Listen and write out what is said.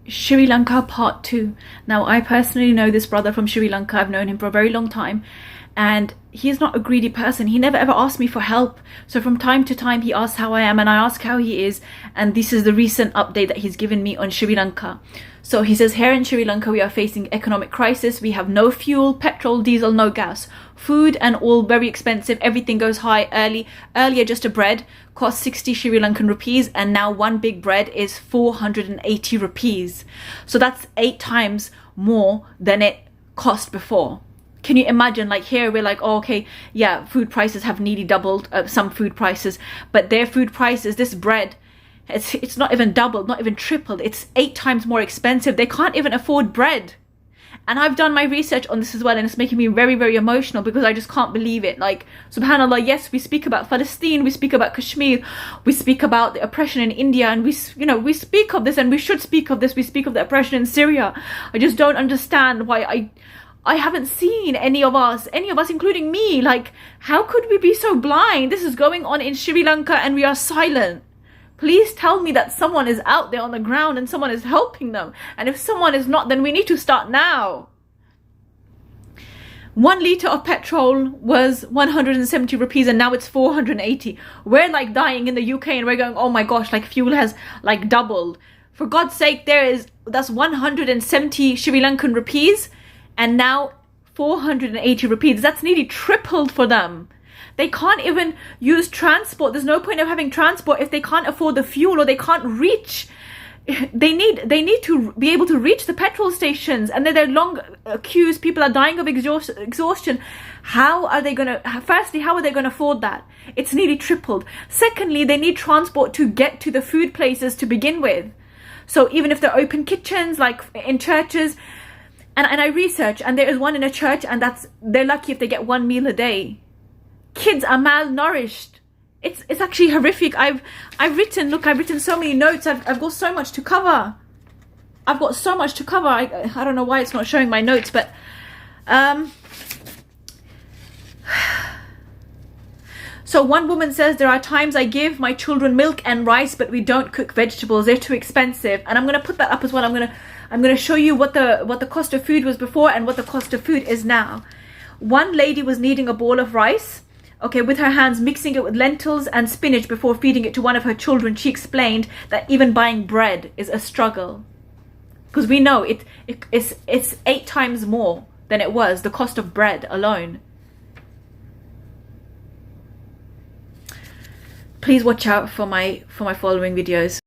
Sri Lanka part 2. Now, I personally know this brother from Sri Lanka. I've known him for a very long time, and he's not a greedy person. He never ever asked me for help. So from time to time he asks how I am, and I ask how he is, and this is the recent update that he's given me on Sri Lanka. So he says, here in Sri Lanka we are facing economic crisis. We have no fuel, petrol, diesel, no gas. Food and all very expensive. Everything goes high. Earlier just a bread cost 60 Sri Lankan rupees, and now one big bread is 480 rupees. So that's 8 times more than it cost before. Can you imagine? Like, here we're like, oh, okay, yeah, food prices have nearly doubled, some food prices, but their food prices, this bread, it's not even doubled, not even tripled. It's 8 times more expensive. They can't even afford bread. And I've done my research on this as well, and it's making me very, very emotional because I just can't believe it. Like, subhanallah, yes, we speak about Palestine, we speak about Kashmir, we speak about the oppression in India, and we speak of this, and we should speak of this. We speak of the oppression in Syria. I just don't understand why I haven't seen any of us, including me. Like, how could we be so blind? This is going on in Sri Lanka and we are silent. Please tell me that someone is out there on the ground and someone is helping them. And if someone is not, then we need to start now. 1 litre of petrol was 170 rupees and now it's 480. We're like dying in the UK and we're going, oh my gosh, like fuel has like doubled. For God's sake, that's 170 Sri Lankan rupees and now 480 rupees. That's nearly tripled for them. They can't even use transport. There's no point of having transport if they can't afford the fuel, or they can't reach. They need to be able to reach the petrol stations, and there are long queues. People are dying of exhaustion. How are they gonna? Firstly, how are they gonna afford that? It's nearly tripled. Secondly, they need transport to get to the food places to begin with. So even if they're open kitchens, like in churches, and I research, and there is one in a church, and they're lucky if they get 1 meal a day. Kids are malnourished. It's actually horrific. I've written so many notes. I've got so much to cover. I don't know why it's not showing my notes, but so one woman says, there are times I give my children milk and rice, but we don't cook vegetables. They're too expensive. And I'm going to put that up as well. I'm going to show you what the cost of food was before and what the cost of food is now. One lady was kneading a bowl of rice, okay, with her hands, mixing it with lentils and spinach before feeding it to one of her children. She explained that even buying bread is a struggle, because we know it's 8 times more than it was, the cost of bread alone. Please watch out for my following videos.